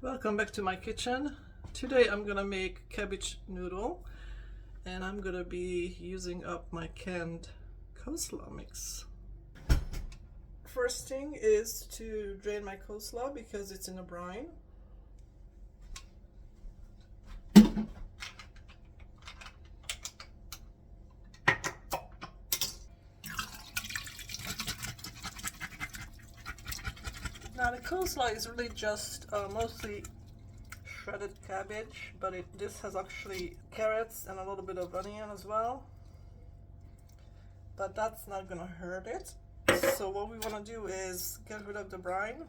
Welcome back to my kitchen. Today I'm gonna make cabbage noodle and I'm gonna be using up my canned coleslaw mix. First thing is to drain my coleslaw because it's in a brine. Now the coleslaw is really just mostly shredded cabbage, but this has actually carrots and a little bit of onion as well. But that's not gonna hurt it. So what we want to do is get rid of the brine,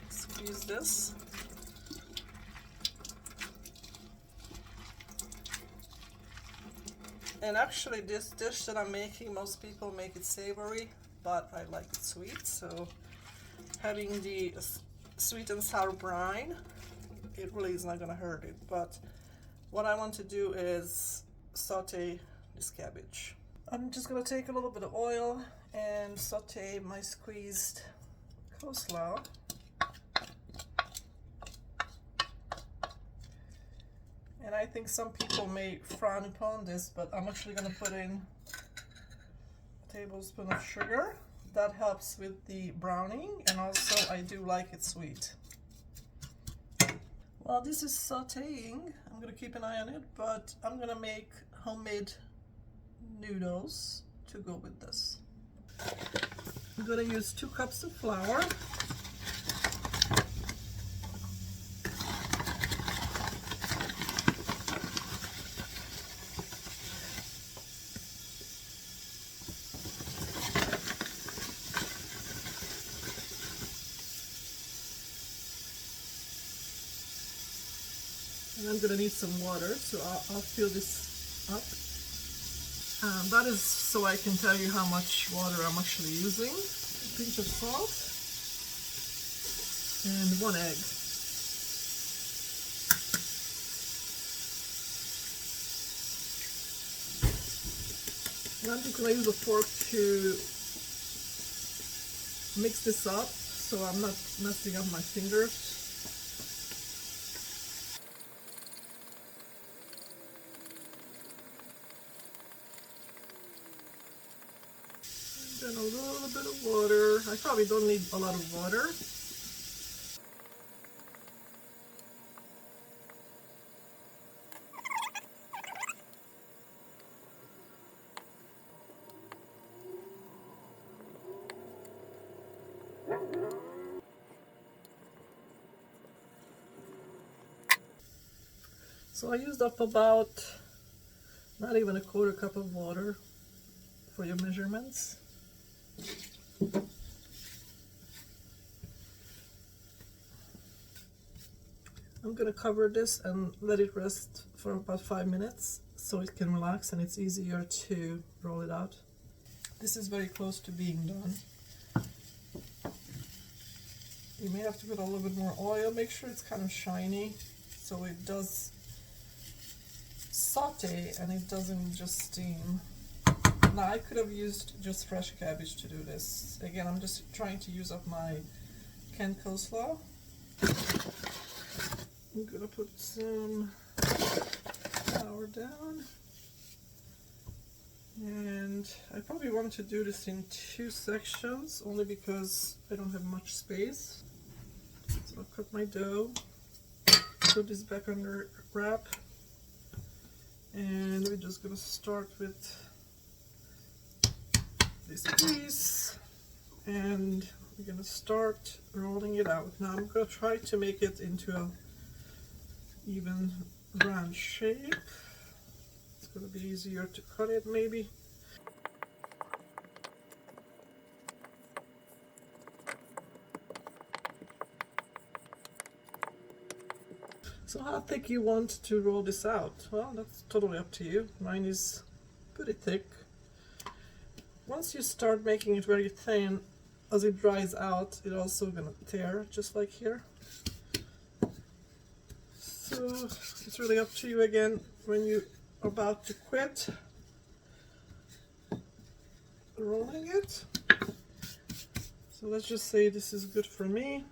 squeeze this. And actually this dish that I'm making, most people make it savory, but I like it sweet, so having the sweet and sour brine, it really is not gonna hurt it. But what I want to do is saute this cabbage. I'm just gonna take a little bit of oil and saute my squeezed coleslaw. And I think some people may frown upon this, but I'm actually gonna put in a tablespoon of sugar. That helps with the browning, and also I do like it sweet. While this is sauteing, I'm gonna keep an eye on it, but I'm gonna make homemade noodles to go with this. I'm gonna use 2 cups of flour. And I'm gonna need some water, so I'll fill this up. That is so I can tell you how much water I'm actually using. A pinch of salt and 1 egg. And I'm just gonna use a fork to mix this up so I'm not messing up my fingers. And a little bit of water. I probably don't need a lot of water. So I used up about not even a 1/4 cup of water for your measurements. I'm gonna cover this and let it rest for about 5 minutes so it can relax and it's easier to roll it out. This is very close to being done. You may have to put a little bit more oil. Make sure it's kind of shiny so it does saute and it doesn't just steam. Now I could have used just fresh cabbage to do this. Again, I'm just trying to use up my canned coleslaw. I'm gonna put some flour down. And I probably want to do this in 2 sections only because I don't have much space. So I'll cut my dough, put this back under wrap, and we're just gonna start with this piece and we're gonna start rolling it out. Now I'm gonna try to make it into a even round shape. It's gonna be easier to cut it maybe. So how thick you want to roll this out? Well, that's totally up to you. Mine is pretty thick. Once you start making it very thin, as it dries out, it's also gonna tear, just like here. So it's really up to you again when you're about to quit rolling it. So let's just say this is good for me.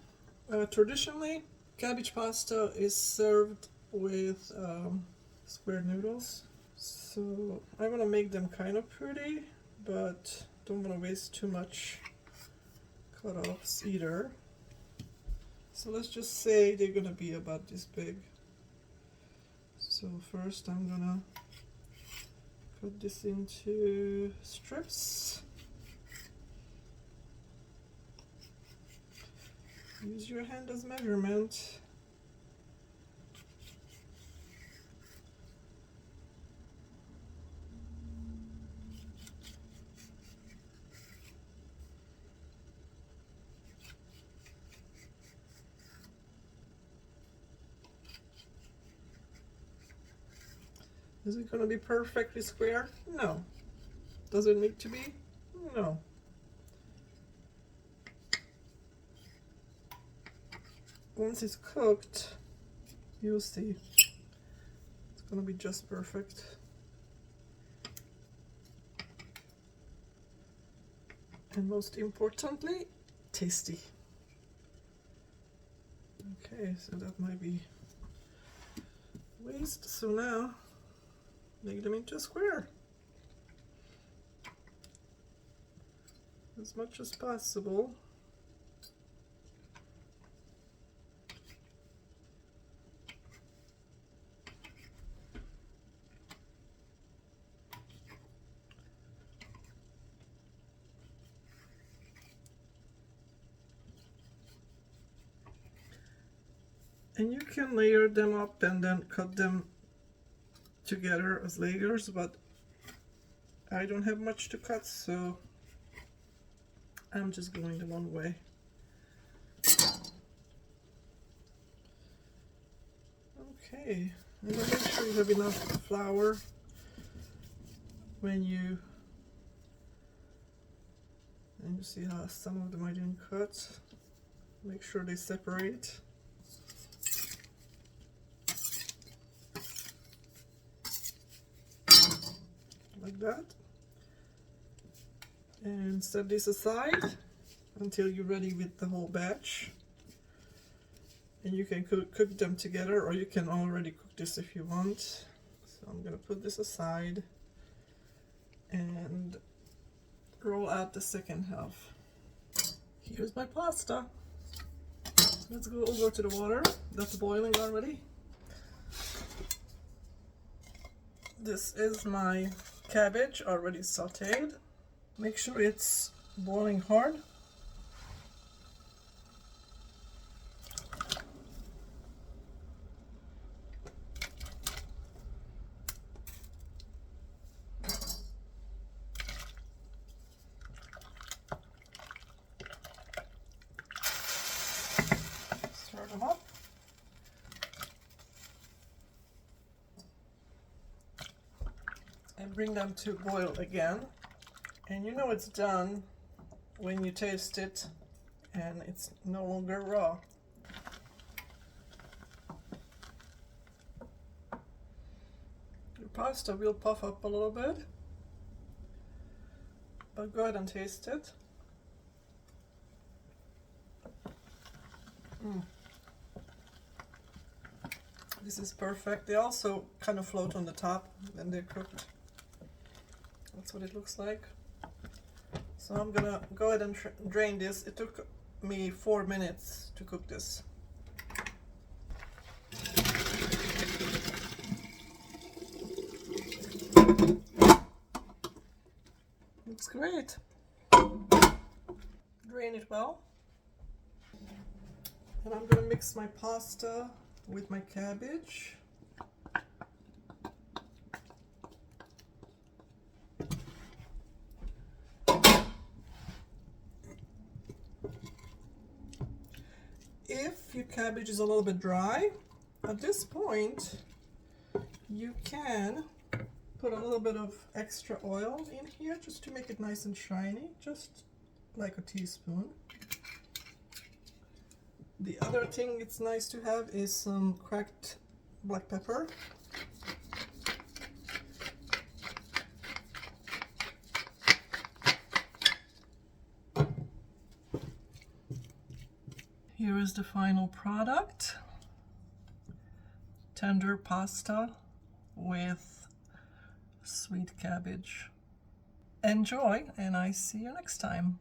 Traditionally, Cabbage pasta is served with square noodles. So I want to make them kind of pretty, but don't want to waste too much cut-offs either. So let's just say they're going to be about this big. So first I'm going to cut this into strips. Use your hand as measurement. Is it going to be perfectly square? No. Does it need to be? No. Once it's cooked, you'll see. It's going to be just perfect. And most importantly, tasty. Okay, so that might be waste. So now, make them into a square. As much as possible. And you can layer them up and then cut them together as layers, but I don't have much to cut, so I'm just going the one way. Okay, and then make sure you have enough flour when you see how some of them I didn't cut. Make sure they separate. Like that, and set this aside until you're ready with the whole batch, and you can cook them together, or you can already cook this if you want. So I'm gonna put this aside and roll out the second half. Here's my pasta. Let's go over to the water that's boiling already. This is my cabbage already sauteed. Make sure it's boiling hard. Stir them up. And bring them to boil again. And you know it's done when you taste it and it's no longer raw. Your pasta will puff up a little bit, but go ahead and taste it. This is perfect. They also kind of float on the top when they're cooked. That's what it looks like. So I'm gonna go ahead and drain this. It took me 4 minutes to cook this. Looks great. Drain it well. And I'm gonna mix my pasta with my cabbage. If your cabbage is a little bit dry, at this point you can put a little bit of extra oil in here just to make it nice and shiny, just like a teaspoon. The other thing it's nice to have is some cracked black pepper. Here is the final product. tender pasta with sweet cabbage. Enjoy, and I see you next time.